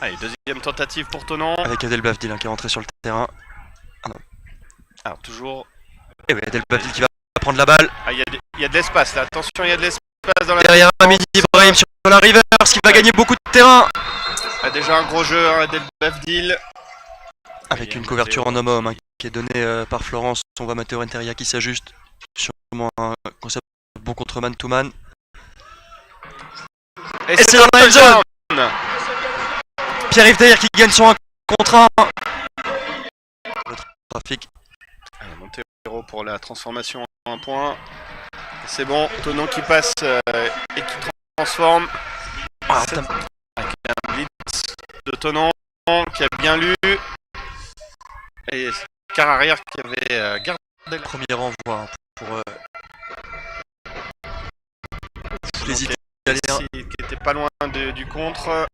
Allez, deuxième tentative pour Tonon. Avec Adel Bavdil qui est rentré sur le terrain. Ah non. Alors toujours. Et oui, Adel Bavdil qui va prendre la balle. Ah, il y a de l'espace là, attention, il y a de l'espace dans la... Derrière Hamidi Ibrahim sur la reverse qui va gagner beaucoup de terrain. Ah, déjà un gros jeu, hein, Adel Bavdil. Avec une couverture en homme-homme qui est donnée par Florence. On voit Matteo Renteria qui s'ajuste. Sûrement un concept bon contre man to man. Et c'est dans la zone. Pierre-Yves Dayer qui gagne son 1 contre 1. Le trafic. Allez, Montero pour la transformation en un point. C'est bon, Tonon qui passe et qui transforme. Ah, avec un blitz de Tonon qui a bien lu. Et quart arrière qui avait gardé le premier renvoi pour les Italiens. Qui était pas loin du contre.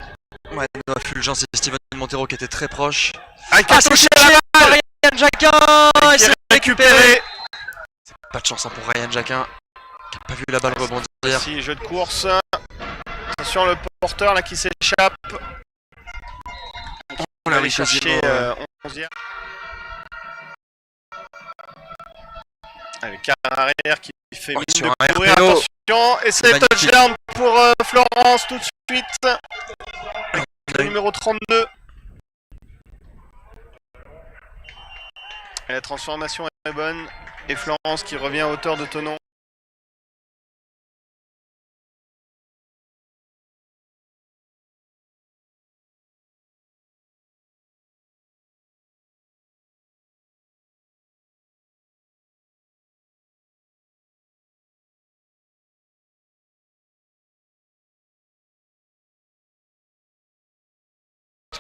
Ouais, Noah Fulgence et Steven Montero qui étaient très proches. Ah, c'est touché Ryan Jacquin. Il s'est récupéré. Pas de chance pour Ryan Jacquin qui n'a pas vu la balle rebondir. Ici, jeu de course. Attention, le porteur là qui s'échappe. On l'a chercher 11e. Avec quart arrière qui fait mine de courir. Attention, et c'est touchdown pour Florence tout de suite. Le numéro 32. Et la transformation est bonne. Et Florence qui revient à hauteur de Tonon.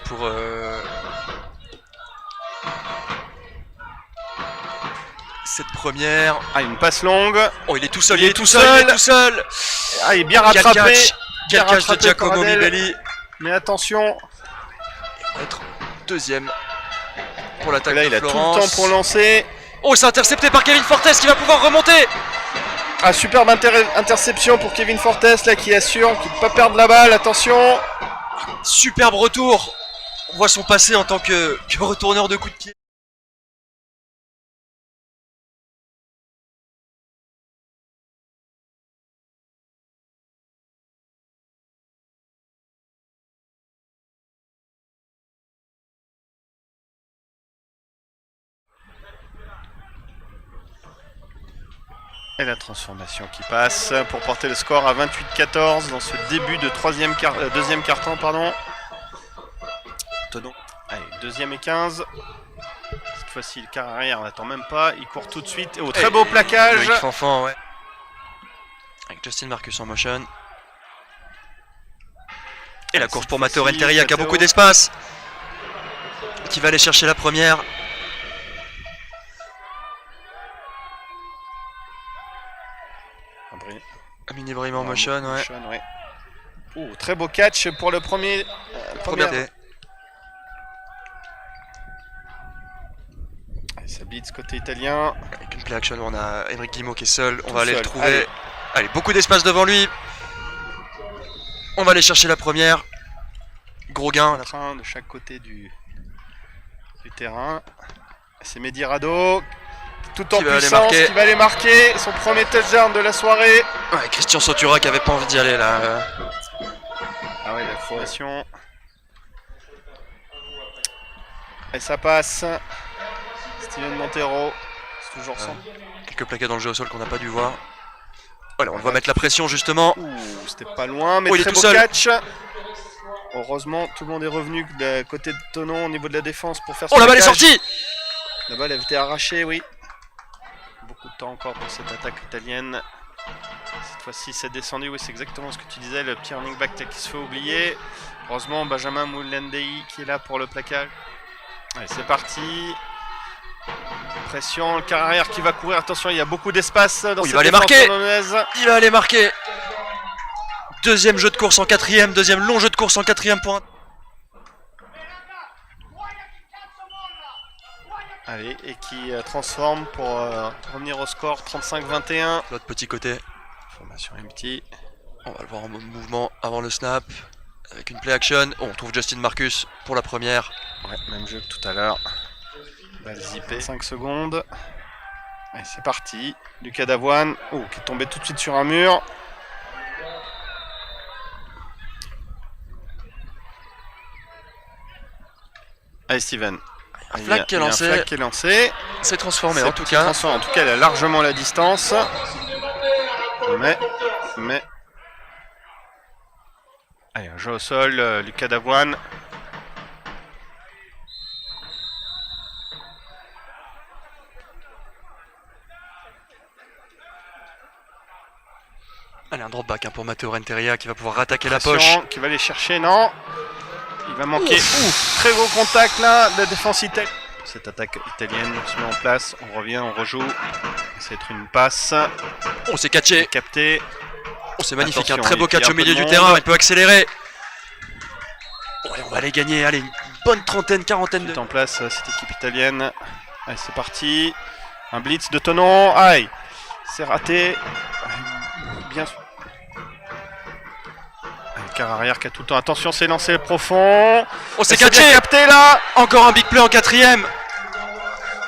Pour cette première. Ah, une passe longue. Oh, il est tout seul, il est tout seul. Ah, il est bien rattrapé. Quel catch de Giacomo Mibelli. Mais attention. Il va être deuxième pour l'attaque de Florence. Là, il a tout le temps pour lancer. Oh, c'est intercepté par Kevin Fortes qui va pouvoir remonter. Ah, superbe interception pour Kevin Fortes là qui assure qu'il ne peut pas perdre la balle. Attention. Superbe retour. On voit son passé en tant que retourneur de coups de pied. Et la transformation qui passe pour porter le score à 28-14 dans ce début de deuxième quart-temps. Tonon. Allez, deuxième et 15. Cette fois-ci, le quart arrière, on n'attend même pas. Il court tout de suite. Et au très beau plaquage. Avec Fanfan, ouais. Avec Justin Marcus en motion. Et la course pour Matteo Renteria qui a beaucoup d'espace. Qui va aller chercher la première. Amin Ibrahim en motion, ouais. Très beau catch pour le premier. Ça blitz côté italien. Avec une play action, on a Henrik Guimau qui est seul. On va aller le trouver. Allez, beaucoup d'espace devant lui. On va aller chercher la première. Gros gain. De chaque côté du terrain. C'est Mehdi Rado. Tout en puissance, qui va aller marquer son premier touchdown de la soirée. Ouais, Christian Sotura qui avait pas envie d'y aller là. Ah ouais, la formation. Et ça passe. Steven Montero, c'est toujours son. Quelques plaqués dans le jeu au sol qu'on n'a pas dû voir. Voilà, on va mettre la pression justement. C'était pas loin, mais très beau catch. Heureusement, tout le monde est revenu de côté de Tonon au niveau de la défense pour faire son la balle est sortie. La balle avait été arrachée, oui. Beaucoup de temps encore pour cette attaque italienne. Cette fois-ci, c'est descendu. Oui, c'est exactement ce que tu disais. Le petit running back qui se fait oublier. Heureusement, Benjamin Moulandei qui est là pour le plaquage. Allez, c'est parti. Pression, le quart arrière qui va courir. Attention, il y a beaucoup d'espace dans cette défense polonaise. Il va aller marquer. Deuxième jeu de course en quatrième. Deuxième long jeu de course en quatrième point. Allez, et qui transforme pour revenir au score 35-21. L'autre petit côté. Formation empty. On va le voir en mouvement avant le snap. avec une play action. Oh, on trouve Justin Marcus pour la première. Ouais, même jeu que tout à l'heure. Balle zippée. 5 secondes. Allez, c'est parti. Lucas Davoine. Oh, qui est tombé tout de suite sur un mur. Allez, Steven. Un flag qui est lancé. Un flag qui est lancé. C'est transformé en tout cas. En tout cas, il a largement la distance. Mais. Allez, un jeu au sol, Lucas Davoine. Allez, un drop back pour Matteo Renteria qui va pouvoir rattaquer la poche. Qui va aller chercher, non. Il va manquer. Ouf, très gros contact là, de la défense italienne. Cette attaque italienne se met en place. On revient, on rejoue. Ça va être une passe. Oh, c'est catché. Capté. Oh, c'est magnifique. Attention, un très beau il y a catch un au peu milieu de du monde. terrain. Il peut accélérer. Oh, et on va aller gagner. Allez, une bonne trentaine, quarantaine de. Tout en place, cette équipe italienne. Allez, c'est parti. Un blitz de Tonon. Aïe. C'est raté. Bien sûr. Quart arrière qui a tout le temps. Attention, c'est lancé profond. Oh, c'est bien catché. capté là. Encore un big play en quatrième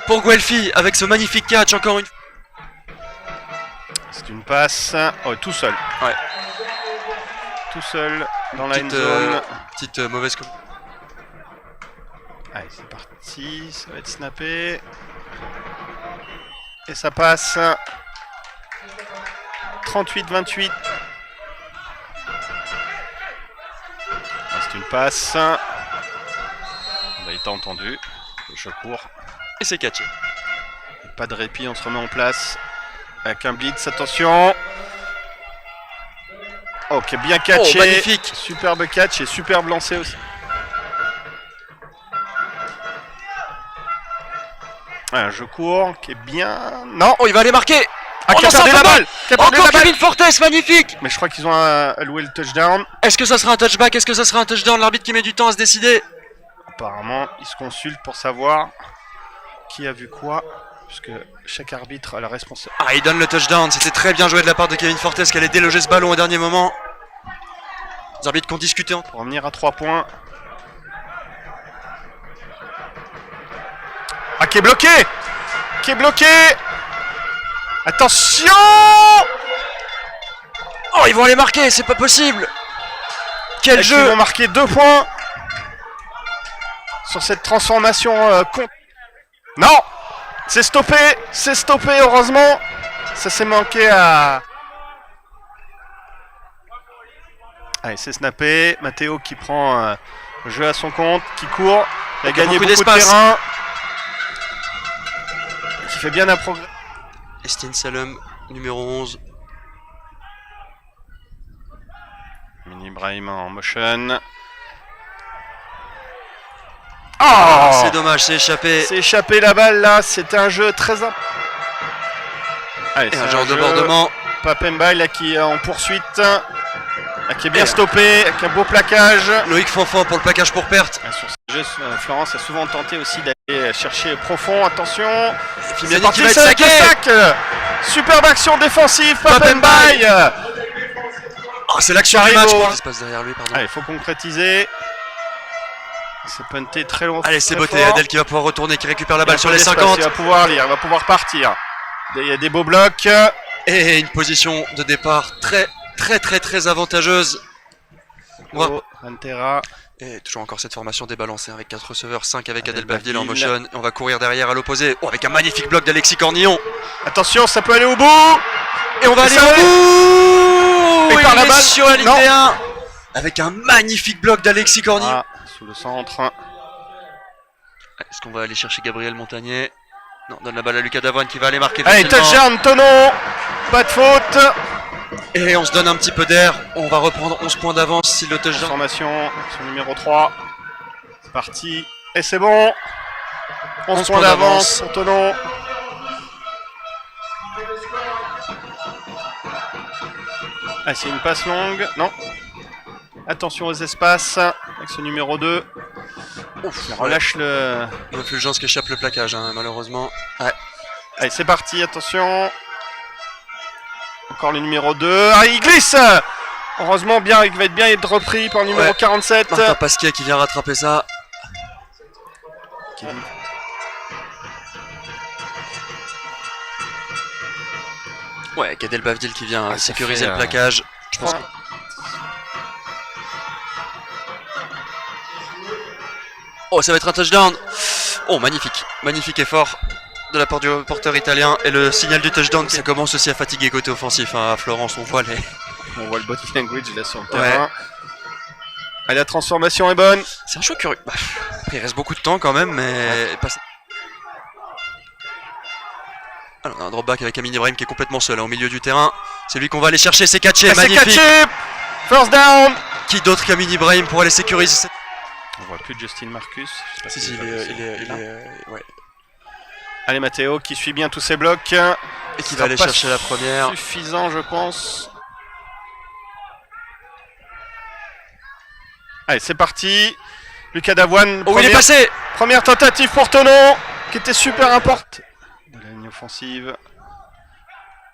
pour Guelfi avec ce magnifique catch. Encore une. C'est une passe. Oh, tout seul. Ouais. Tout seul dans la end zone. Petite mauvaise. Allez, c'est parti. Ça va être snappé. Et ça passe. 38-28. C'est une passe. Bah, il t'a entendu. Je cours. Et c'est catché. Pas de répit, on se remet en place. Avec un blitz, attention. Ok, bien catché. Oh, magnifique. Superbe catch et superbe lancé aussi. Je cours, qui est bien... Non. Oh, il va aller marquer. Ah, qui a perdu la balle. Encore Kevin Fortes, magnifique. Mais je crois qu'ils ont alloué le touchdown. Est-ce que ça sera un touchback? Est-ce que ça sera un touchdown? L'arbitre qui met du temps à se décider. Apparemment, ils se consultent pour savoir qui a vu quoi. Puisque chaque arbitre a la responsabilité. Ah, il donne le touchdown. C'était très bien joué de la part de Kevin Fortes qui allait déloger ce ballon au dernier moment. Les arbitres qui ont discuté entre. Pour revenir à 3 points. Ah, qui est bloqué. Qui est bloqué. Attention. Oh, ils vont aller marquer, c'est pas possible. Quel jeu. Ils vont marquer 2 points. Sur cette transformation Non. C'est stoppé, heureusement. Ça s'est manqué à... Allez, c'est snappé. Matteo qui prend le jeu à son compte, qui court. Il a gagné beaucoup de terrain. Qui fait bien un progrès. Estin Salem, numéro 11. Mini Brahim en motion. Oh, c'est dommage, c'est échappé. C'est échappé la balle là, c'était un jeu très important. Et un genre de débordement. Papemba là qui est en poursuite. Là, qui est bien stoppé, avec un beau plaquage. Loïc Fanfan pour le plaquage pour perte. Sur ce jeu, Florence a souvent tenté aussi d'aller chercher profond. Attention. C'est parti, qui va être sac. Superbe action défensive, Papemba. Oh, c'est l'action du match. Il se passe derrière lui, pardon. Allez, il faut concrétiser. C'est punté très loin. Allez, c'est beauté. Adèle qui va pouvoir retourner, qui récupère la balle sur les 50. Il va pouvoir lire, il va pouvoir partir. Il y a des beaux blocs. Et une position de départ très avantageuse. Oh, Antera. Et toujours encore cette formation débalancée avec 4 receveurs, 5 avec Adèle Bavdil en motion. Et on va courir derrière à l'opposé. Oh, avec un magnifique bloc d'Alexis Cornillon. Attention, ça peut aller au bout. Et on va aller au bout. Et par la balle sur la ligne T1. Avec un magnifique bloc d'Alexis Cornillon. Sous le centre. Est-ce qu'on va aller chercher Gabriel Montagnier? Non, donne la balle à Lucas Davoine qui va aller marquer. Allez, touchdown, Tonon. Pas de faute. Et on se donne un petit peu d'air. On va reprendre 11 points d'avance si le touchdown. Formation sur numéro 3. C'est parti. Et c'est bon. 11 points d'avance pour Tonon. Ah, c'est une passe longue. Non. Attention aux espaces avec ce numéro 2. Ouf, relâche le... Il y a Fulgence qui échappe le plaquage, hein, malheureusement. Ouais. Allez, c'est parti, attention. Encore le numéro 2. Ah, il glisse. Heureusement, bien, il va être bien être repris par le numéro 47. Martin Pasquier qui vient rattraper ça. Kevin. Ouais, Gadel Bavdil qui vient sécuriser fait, le plaquage. Je pense. Oh, ça va être un touchdown. Oh, magnifique. Magnifique effort de la part du porteur italien. Et le signal du touchdown, ça commence aussi à fatiguer côté offensif. Hein. À Florence, on voit le body language là sur le terrain. Allez, la transformation est bonne. C'est un choix curieux. Bah, il reste beaucoup de temps quand même, mais... Alors, on a un drop back avec Amin Ibrahim qui est complètement seul au milieu du terrain. C'est lui qu'on va aller chercher, c'est catché, magnifique. C'est catché. First down. Qui d'autre qu'Amin Ibrahim pour aller sécuriser cette... On voit plus Justin Marcus. Je sais pas si, il est... Ouais. Allez, Matteo qui suit bien tous ses blocs. Et qui va aller chercher la première. Suffisant, je pense. Allez, c'est parti. Lucas Davoine. Oh, il est passé. Première tentative pour Tonon, qui était super importante. De la ligne offensive.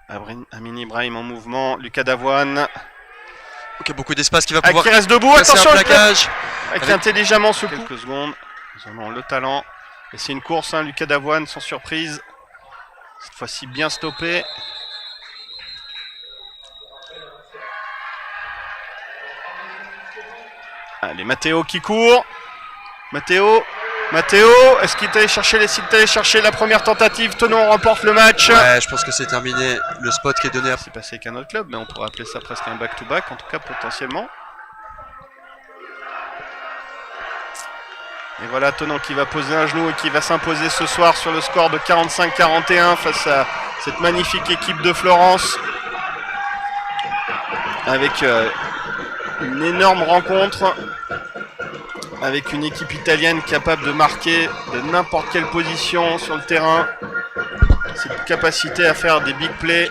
Amin Ibrahim en mouvement. Lucas Davoine. Ok, beaucoup d'espace qui va pouvoir. Qui reste debout. Attention, le plaquage. Avec intelligemment ce coup. Quelques secondes. Nous avons le talent. Et c'est une course, hein, Lucas Davoine, sans surprise. Cette fois-ci bien stoppé. Allez, Matteo qui court. Matteo, est-ce qu'il est allé chercher la première tentative? Tonon remporte le match. Ouais, je pense que c'est terminé. Le spot qui est donné à... C'est passé avec un autre club, mais on pourrait appeler ça presque un back-to-back, en tout cas potentiellement. Et voilà Tonon qui va poser un genou et qui va s'imposer ce soir sur le score de 45-41 face à cette magnifique équipe de Florence. Avec une énorme rencontre. Avec une équipe italienne capable de marquer de n'importe quelle position sur le terrain. Cette capacité à faire des big plays